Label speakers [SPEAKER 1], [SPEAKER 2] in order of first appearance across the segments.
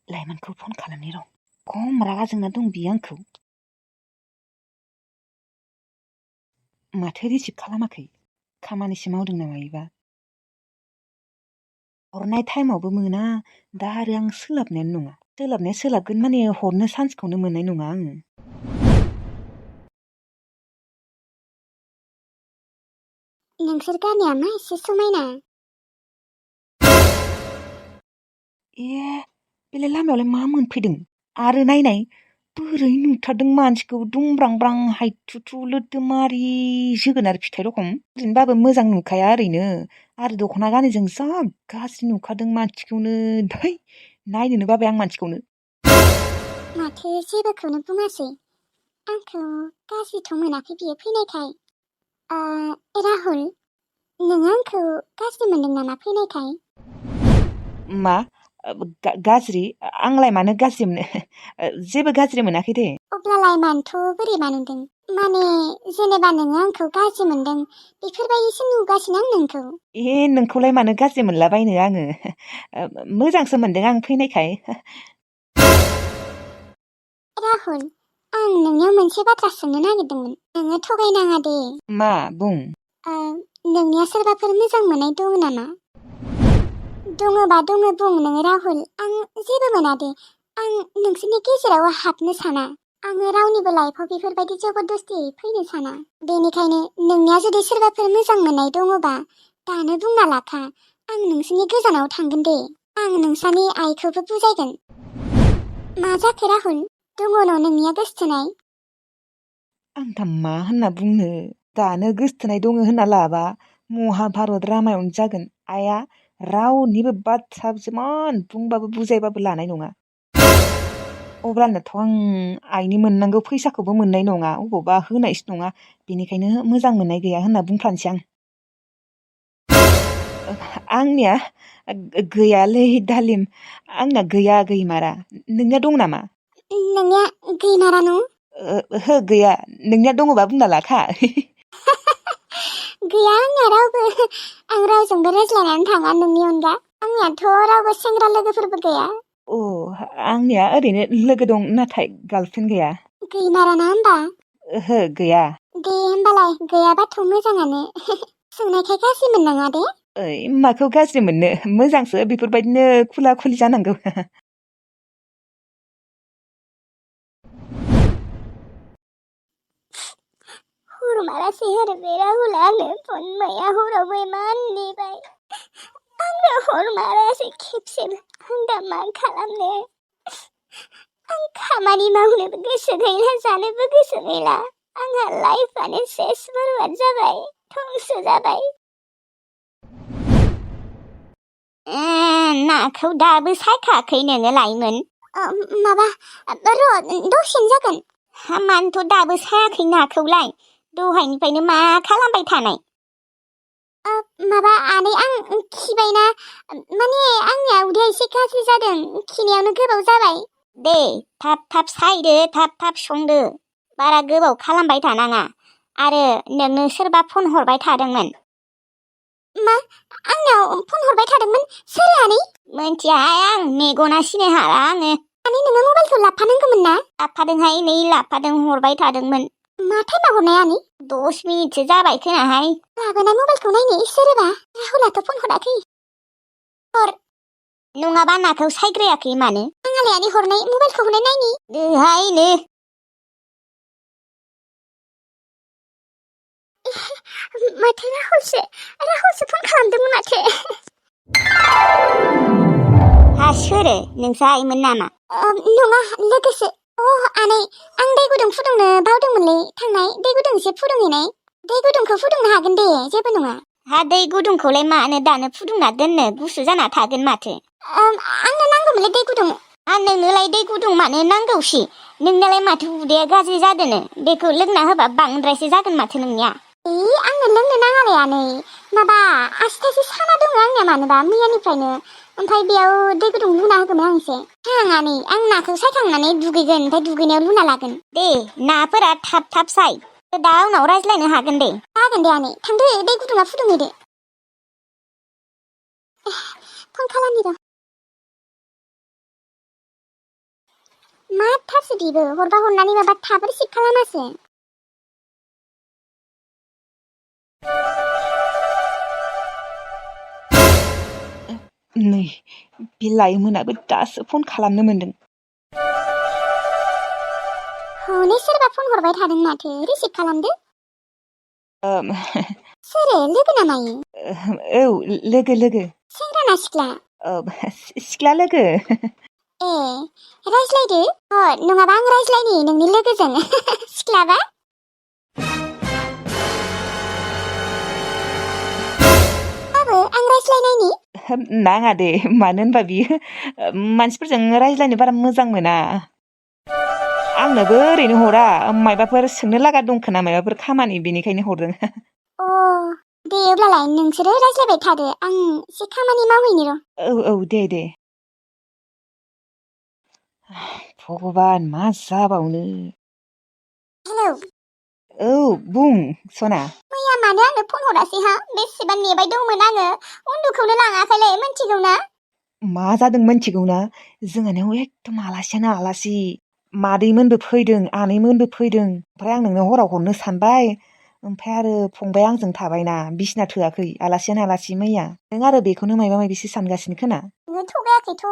[SPEAKER 1] लाइमोनखौ phone खालामनि र'। खम रागा जोंना दं बियो आंखौ। माथो रिसिभ खालामाखै? खामानिसो मावदों नामा इबा? हरनाय टाइमावबो मोना, दा आरो आं सोलाबनायानो नङा। सोलाबनाया सोलाबगोन माने हरनो चान्सखौनो मोननाय नङा आङो।
[SPEAKER 2] नोंसोर गामिया मा एसे समायना।
[SPEAKER 1] बेलाय लामायावलाय मा मोनफैदों? आरो नायनाय बोरै नुथारदों मानसिखौ दुंब्रांब्रां हायथुथु लोदोमारि जोगोनार फिथाइ रखम। ओरैनोबाबो मोजां नुखाया ओरैनो। आरो दख'ना गानैजों जा गाज्रि नुखादों मानसिखौनो। धै नायनोनो बाबाय आं मानसिखौनो।
[SPEAKER 2] माथो जेबोखौनो बुङासै। आंखौ गाज्रिथ' मोनाखै बियो फैनायखाय। राहुल, नों आंखौ गाज्रि मोनदों नामा फैनायखाय?
[SPEAKER 1] मा? गाज्रि? आंलाय मानो गाज्रि मोनो? जेबो गाज्रि मोनाखै दे।
[SPEAKER 2] अब्लालाय मानोथ' बोरैबा नुदों? माने जेनेबा नोङो आंखौ गाज्रि मोनदों बेफोरबायदिसो नुगासिनो आं नोंखौ।
[SPEAKER 1] नोंखौलाय मानो गाज्रि मोनलाबायनो आङो? मोजांसो मोनदों आं फैनायखाय।
[SPEAKER 2] राहुल, आं नोंनियाव मोनसे बाथ्रा सोंनो नागिरदोंमोन। नोङो थगायनाङा दे।
[SPEAKER 1] मा बुं?
[SPEAKER 2] नोंनिया सोरबाफोर मोजां मोननाय दङ नामा? दङबा दङ बुं नोङो राहुल। आं जेबो मोना दे। आं नोंसोरनि गेजेराव हाबनो साना। आङो रावनिबो लाइफआव बेफोरबायदि जबरदस्ति फैनो साना। बेनिखायनो नोंनिया जुदि सोरबाफोर मोजां मोननाय दङबा दानो बुंना लाखा। आं नोंसोरनि गोजानाव थांगोन दे। आं नोंसानि आइखौबो बुजायगोन। मा जाखो राहुल? दङ न' नोंनिया गोसथोनाय?
[SPEAKER 1] आं दा मा होनना बुंनो? दानो गोसथोनाय दङ होनना लाबा महाभारत रामायण जागोन। आइया रावनिबो बाथ्रा जिमान बुंबाबो बुजायबाबो लानाय नङा। अब्लानोथ' आं आइनि मोननांगौ फैसाखौबो मोननाय नङा, अबावबा होनायसो नङा। बेनिखायनो मोजां मोननाय गैया होनना बुंफ्लानोसै आं। आंनिया गैयालै दालिम, आंना गैया गैमारा। नोंनिया दं नामा?
[SPEAKER 2] नोंनिया गैमारा न'?
[SPEAKER 1] ओहो गैया। नोंनिया दङबा बुंना लाखा।
[SPEAKER 2] गैया आंनिया रावबो। आं रावजोंबो रायज्लायनानै थाङा नोंनि अनगा। आंनियाथ' रावबो सेंग्रा लोगोफोरबो गैया।
[SPEAKER 1] आंनिया ओरैनो लोगो दं, नाथाय गार्लफ्रेन्ड गैया।
[SPEAKER 2] गैमारा ना होमबा?
[SPEAKER 1] ओहो गैया।
[SPEAKER 2] दे होमबालाय गैयाबाथ' मोजाङानो। सोंनायखाय गाज्रि मोननाङा दे।
[SPEAKER 1] माखौ गाज्रि मोननो, मोजांसो बेफोरबायदिनो खुला खुलि जानांगौ।
[SPEAKER 2] हर मारासै आरो बे राहुला आंनो फन मैया हरावबो इमान नेबाय। आंनो हर मारासै खेबसेबो। आं दा मा खालामनो? आं खामानि मावनोबो गोसो गैला, जानोबो गोसो गैला। आंहा लाइफआनो सेस बरबाद जाबाय, धंस जाबाय। नाखौ दाबो सायखायाखै नोङो लाइमोन? माबा र' दसेनो जागोन। मानोथ' दाबो सायाखै नाखौलाय? दहायनिफ्रायनो मा खालामबाय थानाय? माबा आनै आं खिबायना, माने आंनिया उदैया एसे गाज्रि जादों, खिनायावनो गोबाव जाबाय। दे थाब थाब सायदो, थाब थाब संदो। बारा गोबाव खालामबाय थानाङा। आरो नोंनो सोरबा फन हरबाय थादोंमोन? मा? आंनाव फन हरबाय थादोंमोन? सोर आनै? मोनथियाहाय आं, मेगना सिनाय हाला आङो। आनै नोङो मबाइलखौ लाफानांगौमोन ना? लाफादोंहाय, नै लाफादों, हरबाय थादोंमोन। मा टाइमाव हरनाय आनै? 10 मिनिटसो जाबाय खोनाहाय। लाबोनाय मबाइलखौ नायनो इसोरोबा। राहुलाथ' फन हराखै। हर। नङाबा नाखौ सायग्रायाखै मानो? आंलाय आनै हरनाय मबाइलखौ हरनाय नायनि। दोहाय नो। माथो राहुलसो फन खालामदोंमोन माथो। हा सोरो? नोंसा आइमोन नामा? नङा, लोगोसो। आनै, आं दै गुदुं फुदुंनो बावदोंमोनलै थांनाय। दै गुदुं एसे फुदुंहैनाय। दै गुदुंखौ फुदुंनो हागोन दे, जेबो नङा। हा दै गुदुंखौलाय मानो दानो फुदुंना दोननो, गुसु जाना थागोन माथो। आंनो नांगौमोनलै दै गुदुं। नोंनोलाय दै गुदुं मानो नांगौसि? नोंनालाय माथो उदैया गाज्रि जादोंनो? दैखौ लोंना होबा बांद्रायसो जागोन माथो नोंनिया। आंनो लोंनो नाङालै आनै। माबा आसि थाइसे साना दङ आंनिया मानोबा मैयानिफ्रायनो। ओमफ्राय बेयाव दै गुदुं लुना होगौमोन आं एसे। आनै, आं नाखौ सायखांनानै दुगैगोन, ओमफ्राय दुगैनायाव लुना लागोन। दे नाफोरा थाब थाब साय। दा उनाव रायज्लायनो हागोन दे। जागोन दे आनै, थांदो दै गुदुङा फुदुंहैदो। फन खालामनि र'। मा थाबसो बिबो हरबा हरनानै माबा थाब रिसिभ खालामासो
[SPEAKER 1] नै बे लाइमोनाबो दासो फन खालामनो मोनदों।
[SPEAKER 2] हनै सोरबा फन हरबाय थादों माथो रिसिभ खालामदो।
[SPEAKER 1] ओम,
[SPEAKER 2] सोरो लोगो नामा इयो?
[SPEAKER 1] औ लोगो
[SPEAKER 2] सेंग्रा ना सिख्ला?
[SPEAKER 1] सिख्ला लोगो।
[SPEAKER 2] ए रायज्लायदो नङाबा आं रायज्लायनि नोंनि लोगोजों सिख्लाबा बाबो आं रायज्लायनायनि
[SPEAKER 1] नाङा दे मानो होनबा बियो मानसिफोरजों रायज्लायनो बारा मोजां मोना। आंनोबो ओरैनो हरा मायबाफोर सोंनो लागा दंखोना मायबाफोर खामानि बेनिखायनो हरदों।
[SPEAKER 2] अ दे अब्लालाय नोंसोरो रायज्लायबाय थादो आं एसे खामानि मावहैनि र'।
[SPEAKER 1] औ दे भगबान मा जाबावनो।
[SPEAKER 2] हेलौ
[SPEAKER 1] औ बुं सना।
[SPEAKER 2] मैया मानो आंनो फन हरासै हा बेसेबा नेबाय दंमोन आङो उन्दुखौनो लाङाखैलै मिन्थिगौ ना?
[SPEAKER 1] मा जादों मिन्थिगौ ना? जोंहानियाव एकदम आलासियानो आलासि मादैमोनबो फैदों आनैमोनबो फैदों ओमफ्राय आं नोंनो हराव हरनो सानबाय ओमफ्राय आरो फंबाया आंजों थाबायना बिसिना थोआखै आलासियानो आलासि मैया नों आरो बेखौनो मायबा मायबिसो सानगासिनो खोना?
[SPEAKER 2] नोङो थगायाखैथ'?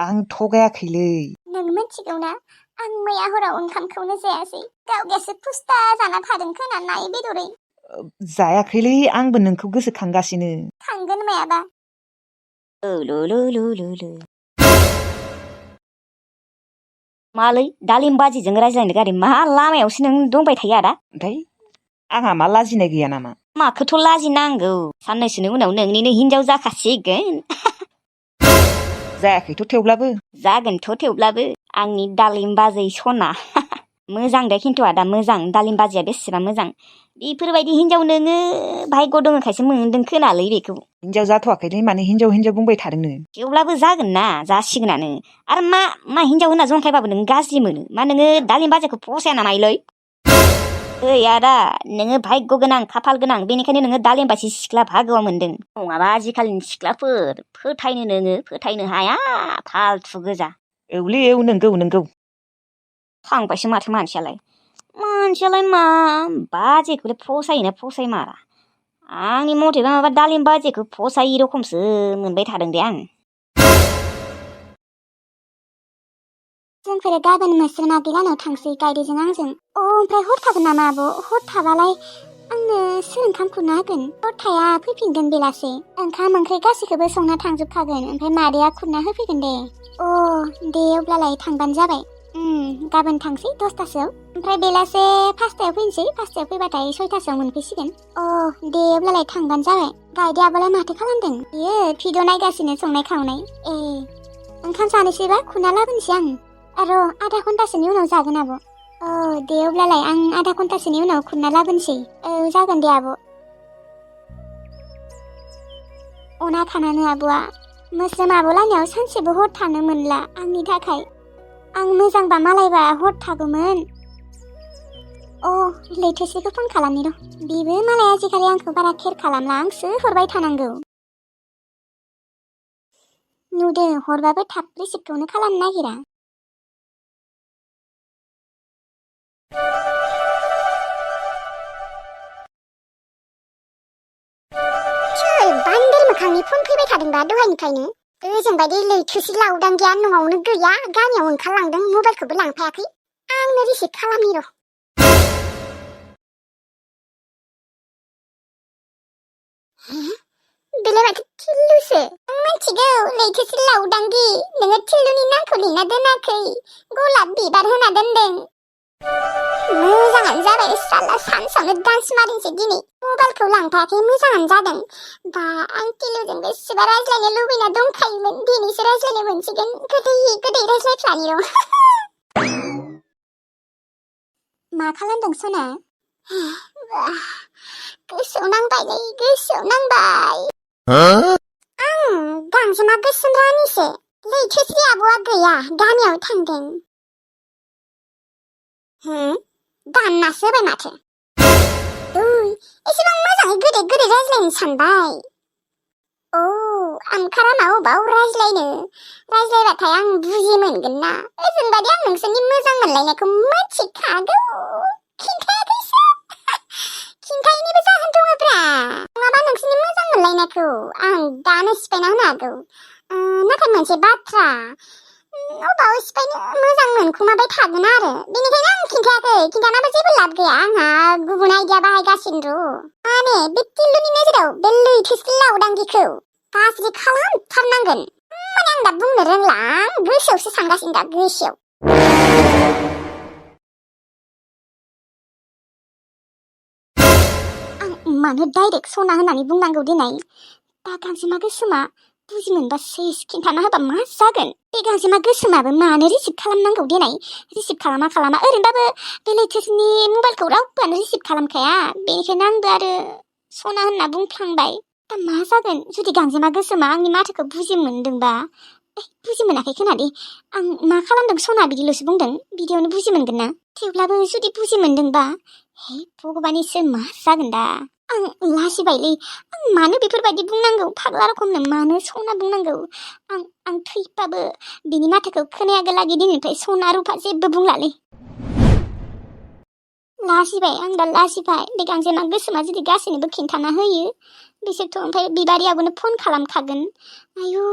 [SPEAKER 1] आं थगायाखैलै।
[SPEAKER 2] नों मिन्थिगौ ना आं मैया हराव ओंखामखौनो जायासै गावगासो फुस्ता जाना थादों खोना नायै बेदरै।
[SPEAKER 1] जायाखैलै आंबो नोंखौ गोसोखांगासिनो।
[SPEAKER 2] खांगोन मायाबा।
[SPEAKER 3] मालै दालिम बाजिजों रायज्लायनो गारि मा लामायावसो नों दंबाय थायो आदा?
[SPEAKER 1] ओमफ्राय आंहा मा लाजिनाय गैया नामा?
[SPEAKER 3] माखौथ' लाजिनांगौ साननैसोनि उनाव नोंनिनो हिनजाव जाखासिगोन।
[SPEAKER 1] जायाखैथ' थेवब्लाबो।
[SPEAKER 3] जागोनथ' थेवब्लाबो आंनि दालिम बाजै सना। मोजां दे खिन्थु आदा मोजां दालिम बाजिया बेसेबा मोजां। बेफोरबायदि हिनजाव नोङो भाग्य दङखायसो मोनदों खोनालै बेखौ।
[SPEAKER 1] हिनजाव जाथ'वाखैलै मानो हिनजाव बुंबाय थादोंनो?
[SPEAKER 3] थेवब्लाबो जागोन ना जासिगोनानो। आरो मा हिनजाव होनना जंखायबाबो नों गाज्रि मोनो मा नोङो दालिम बाजिखौ फसाया नामालै? ओइ आदा नोङो भाग्य गोनां खाफाल गोनां बेनिखायनो नोङो दालिम बाजि सिख्ला भागोआव मोनदों। नङाबा आजिखालिनि सिख्लाफोर फोथायनो हाया फालथु गोजा।
[SPEAKER 1] औलै औ नंगौ।
[SPEAKER 3] थांबायसो माथो मानसियालाय मा बाजैखौलाय फसायोना फसायमारा? आंनि मथेबा माबा दालिम बाजिखौ फसायै रखमसो मोनबाय थादों दे आं।
[SPEAKER 2] जोंफोर गाबोन मोस्रोम आगैलानाव थांसै गायदेजों आंजों। ओमफ्राय हर थागोन नामा आब'? हर थाबालाय आंनो सोर ओंखाम खुरना होगोन? हर थाया फैफिनगोन बेलासे। ओंखाम ओंख्रि गासैखौबो संना थांजोबखागोन ओमफ्राय मादैया खुरना होफैगोन दे। दे अब्लालाय थांबानो जाबाय। गाबोन थांसै 10थासोआव ओमफ्राय बेलासे 5थायाव फैनोसै 5थायाव फैबाथाय 6थासोआव मोनफैसिगोन। दे अब्लालाय थांबानो जाबाय। गायदे आब'लाय माथो खालामदों? बियो भिडिअ नायगासिनो संनाय खावनाय। ओंखाम जानोसैबा खुरना लाबोनोसै आं। आधा घन्टासोनि उनाव जागोन आब'। दे अब्लालाय आं आधा घन्टासोनि उनाव खुरना लाबोनोसै। जागोन दे आब'। अना थानानै आब'आ मोस्रोम आब'लानियाव सानसेबो हर थानो मोनला आंनि थाखाय। आं मोजांबा मालायबा हर थागौमोन। लैथोस्रिखौ फन खालामनि र'। बिबो मालाय आजिखालि आंखौ बारा केयार खालामला आंसो हरबाय थानांगौ। नुदो हरबाबो थाब रिसिभखौनो खालामनो नागिरा। सोर बान्दोर मोखांनि फन फैबाय थादोंबा दहायनिफ्रायनो? गोजों बायदि लैथोसि लाउदांगिया न'आवनो गैया गामियाव ओंखारलांदों मबाइलखौबो लांफायाखै। आंनो रिसिभ खालामनि र'। बेलाय माथो थिल्लुसो। आं मिथिगौ लैथोसि लाउदांगि नोङो थिल्लुनि नामखौ लिरना दोनाखै गलाब बिबार होना दोनदों। मोजाङानो जाबाय साला सानसेयावनो डान्स मारिनोसै दिनै। मबाइलखौ लांफायाखै मोजाङानो जादों। बा आं टिलुजों बेसेबा रायज्लायनो लुबैना दंखायोमोन दिनैसो रायज्लायनो मोनसिगोन। गोदै रायज्लायफ्लानि र'। मा खालामदों सना? गोसोआव नांबाय। आं गांजेमा गोसोम रानिसो। लैथोस्रि आब'आ गैया गामियाव थांदों। दाननासो होबाय माथो। एसेबां मोजाङै गोदै रायज्लायनो सानबाय। आमखारा अबाव रायज्लायनो रायज्लायबाथाय आं बुजि मोनगोन ना ओजोंबादि आं नोंसोरनि मोजां मोनलायनायखौ मिथिखागौ खिन्थायाखैसो खिन्थायनिबो जाहोन दङब्रा नङाबा नोंसोरनि मोजां मोनलायनायखौ आं दानो सिफायना होनो हागौ नाथाय मोनसे बाथ्रा अबाव सिफायनो मोजां मोनखुमाबाय थागोन आरो बेनिखायनो आं खिन्थायाखै खिन्थानाबो जेबो लाब गैया आंहा गुबुन आइडिया बाहायगासिनो र' माने बे टिल्लुनि नोजोराव बे लैथोसि लावदांगिखौ गाज्रि खालामथारनांगोन माने आं दा बुंनो रोंला आं गोसोआवसो सानगासिनो दा गोसोआव आं मानो डाइरेक्ट सना होननानै बुंनांगौ दिनै दा गांजेमा गोसोमा बुजि मोनबा सेस खिन्थाना होबा मा जागोन बे गांजेमा गोसोमाबो मानो रिसिभ खालामनांगौ दिनै रिसिभ खालामा ओरैनोबाबो बे लैथोनि मबाइलखौ रावबोआनो रिसिभ खालामखाया बेनिखायनो आंबो आरो सना होनना बुंफ्लांबाय दा मा जागोन जुदि गांजेमा गोसोमा आंनि माथोखौ बुजि मोनदोंबा बुजि मोनाखै खोनादे आं मा खालामदों सना बिदिल'सो बुंदों बिदियावनो बुजि मोनगोन ना थेवब्लाबो जुदि बुजि मोनदोंबा हे भगबाननिसो मा जागोन दा आं लाजिबायलै आं मानो बेफोरबायदि बुंनांगौ फाग्ला रखमनो मानो सना बुंनांगौ आं थैबाबो बिनि माथोखौ खोनायागोलागि दिनैनिफ्राय सना रुफा जेबो बुंलालै लाजिबाय आं दा लाजिबाय बे गांजेमा गोसोमा जुदि गासैनोबो खिन्थाना होयो बिसोरथ' ओमफ्राय बिबारियाबोनो फन खालामखागोन आयु